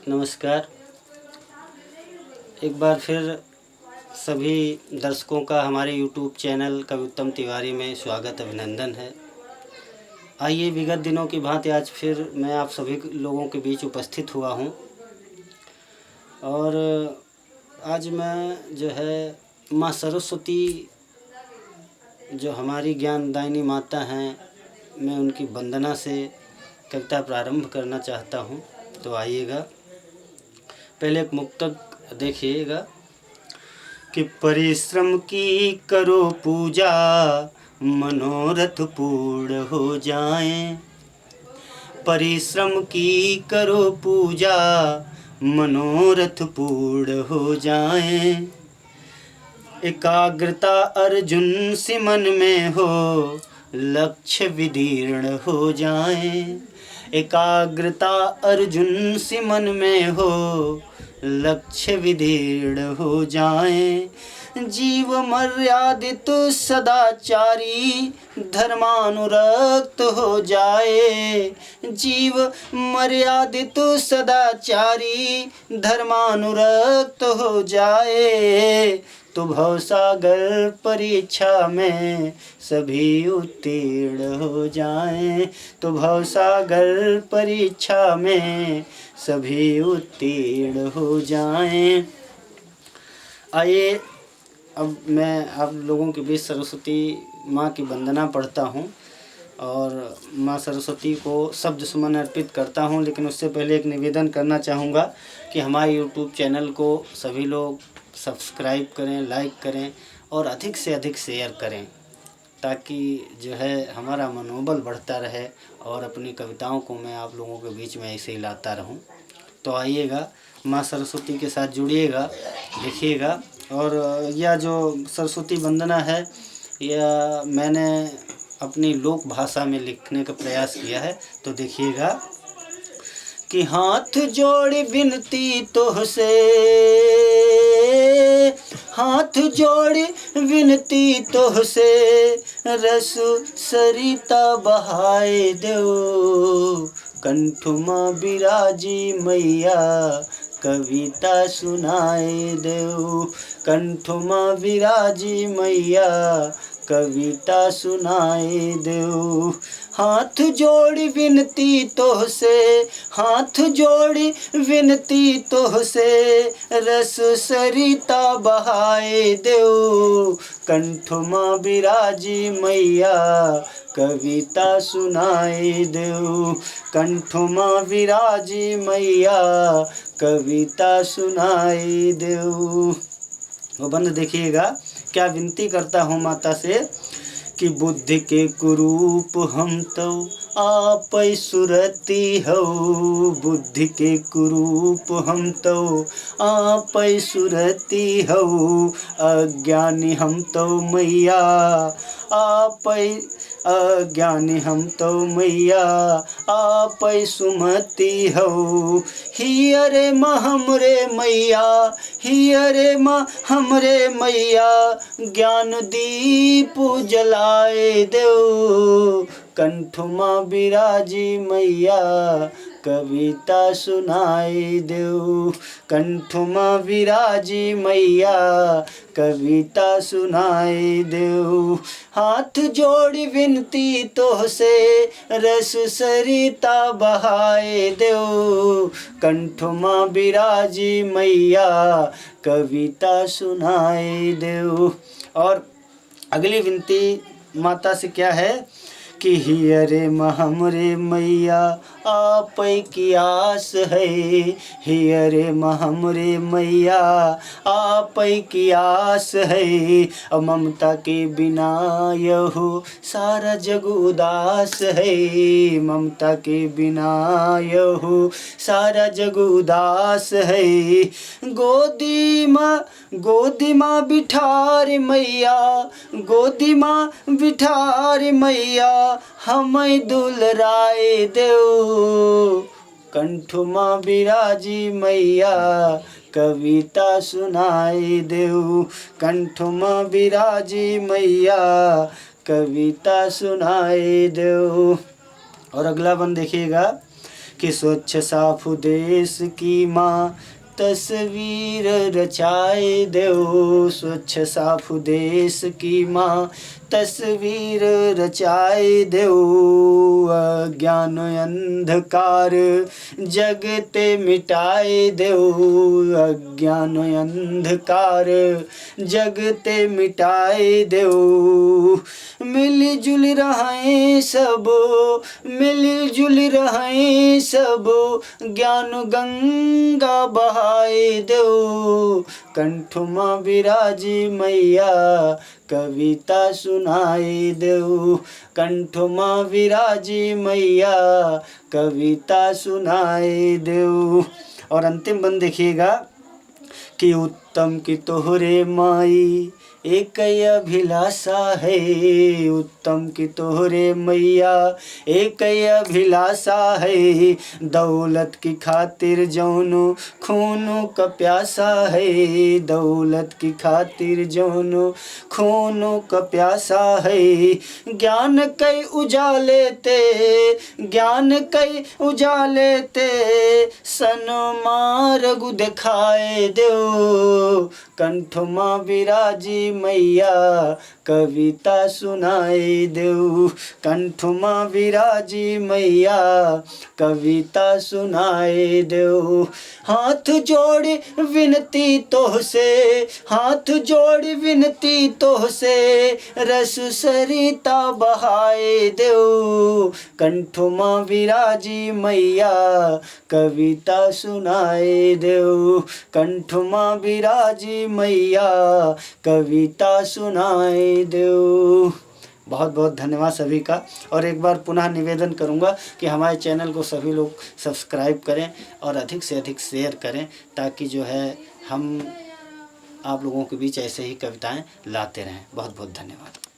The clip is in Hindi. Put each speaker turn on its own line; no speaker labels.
नमस्कार। एक बार फिर सभी दर्शकों का हमारे YouTube चैनल कवित्तम तिवारी में स्वागत अभिनंदन है। आइए, विगत दिनों की भांति आज फिर मैं आप सभी लोगों के बीच उपस्थित हुआ हूँ और आज मैं जो है माँ सरस्वती जो हमारी ज्ञानदायिनी माता हैं, मैं उनकी वंदना से कविता प्रारंभ करना चाहता हूँ। तो आइएगा, पहले एक मुक्तक देखिएगा कि परिश्रम की करो पूजा, मनोरथ पूर्ण हो जाएं। परिश्रम की करो पूजा, मनोरथ पूर्ण हो जाएं। एकाग्रता अर्जुन सी मन में हो, लक्ष्य विदीर्ण हो जाएं। एकाग्रता अर्जुन सी मन में हो, लक्ष्य विदीर्ण हो जाएं। जीव मर्यादित सदाचारी, धर्मानुरक्त हो जाए। जीव मर्यादित सदाचारी, धर्मानुरक्त हो जाए। तो भवसागर परीक्षा में सभी उत्तीर्ण हो जाएं। तो भवसागर परीक्षा में सभी उत्तीर्ण हो जाएं। आइए, अब मैं आप लोगों के बीच सरस्वती माँ की वंदना पढ़ता हूँ और माँ सरस्वती को शब्द सुमन अर्पित करता हूँ। लेकिन उससे पहले एक निवेदन करना चाहूँगा कि हमारे YouTube चैनल को सभी लोग सब्सक्राइब करें, लाइक करें और अधिक से अधिक शेयर करें, ताकि जो है हमारा मनोबल बढ़ता रहे और अपनी कविताओं को मैं आप लोगों के बीच में ऐसे ही लाता रहूं। तो आइएगा, माँ सरस्वती के साथ जुड़िएगा, देखिएगा। और यह जो सरस्वती वंदना है, यह मैंने अपनी लोक भाषा में लिखने का प्रयास किया है। तो देखिएगा कि हाथ जोड़ विनती तोहसे, हाथ जोड़ विनती तोहसे, रस सरिता बहाए दो। कंठुमा बिराजी मैया, कविता सुनाए दो। कंठुमा बिराजी मैया, कविता सुनाए दो। हाथ जोड़ विनती तोहसे, हाथ जोड़ विनती तोहसे, रस सरिता बहाए दो। कंठुमा बिराजी मैया, कविता सुनाए दो। कंठुमा बिराजी मैया, कविता सुनाए दो। वो बंद देखिएगा, क्या विनती करता हूँ माता से कि बुद्धि के कुरूप हम तो आप सुरती हो। बुद्धि के कुरूप हम तो आप सुरती हो। अज्ञानी हम तो मैया आप, अज्ञानी हम तो मैया आप सुमती हो। हियरे माँ हमरे मैया, हियरे माँ हमरे मैया, ज्ञान दीप जलाए दो। कंठुमा बिराजी मैया, कविता सुनाए दो। कंठुमा बिराजी मैया, कविता सुनाए दो। हाथ जोड़ विनती तोहसे, रस सरिता बहाए दो। कंठुमा बिराजी मैया, कविता सुनाए दो। और अगली विनती माता से क्या है कि हियरे माँ हमरे मैया आप की आस है। हियरे माँ हमरे मैया आप की आस है। ममता के बिना यहो सारा जग उदास है। ममता के बिना यहो सारा जग उदास है। गोदी माँ बिठार मैया, गोदी माँ बिठार मैया, हमें दुलराए दो। कंठुमा बिराजी मैया, कविता सुनाए दो। कंठुमा बिराजी मैया, कविता सुनाए दो। और अगला बन देखिएगा कि स्वच्छ साफ देश की माँ तस्वीर रचाए देओ, स्वच्छ साफ देश की माँ तस्वीर रचाए देओ। अज्ञान अंधकार जगते मिटाए देओ, अज्ञान अंधकार जगते मिटाए देओ। मिलजुल रहें सब, मिलजुल रहें सब, ज्ञान गंगा बहाए देओ। कंठ माँ विराजी मैया कविता सुनाए देओ, कंठ माँ विराजी मैया कविता सुनाए देओ। और अंतिम बंद देखिएगा कि उत्तम की तोहरे माई एक अभिलाषा है, उत्तम की तोहरे मैया एक अभिलाषा है। दौलत की खातिर जौनो खूनो का प्यासा है, दौलत की खातिर जौनो खूनो का प्यासा है। ज्ञान कई उजाले ते, ज्ञान कई उजाले ते सन्मार्ग दिखाए देओ। कंठ माँ विराजी मैया कविता सुनाए देओ, कंठ माँ विराजी मैया कविता सुनाए देओ। हाथ जोड़ विनती तोहसे, हाथ जोड़ विनती तोहसे रस सरिता बहाए देओ। कंठ माँ विराजी मैया कविता सुनाए देओ, कंठ माँ विराजी मैया कविता सुनाए दो। बहुत बहुत धन्यवाद सभी का। और एक बार पुनः निवेदन करूंगा कि हमारे चैनल को सभी लोग सब्सक्राइब करें और अधिक से अधिक शेयर करें, ताकि जो है हम आप लोगों के बीच ऐसे ही कविताएं लाते रहें। बहुत बहुत धन्यवाद।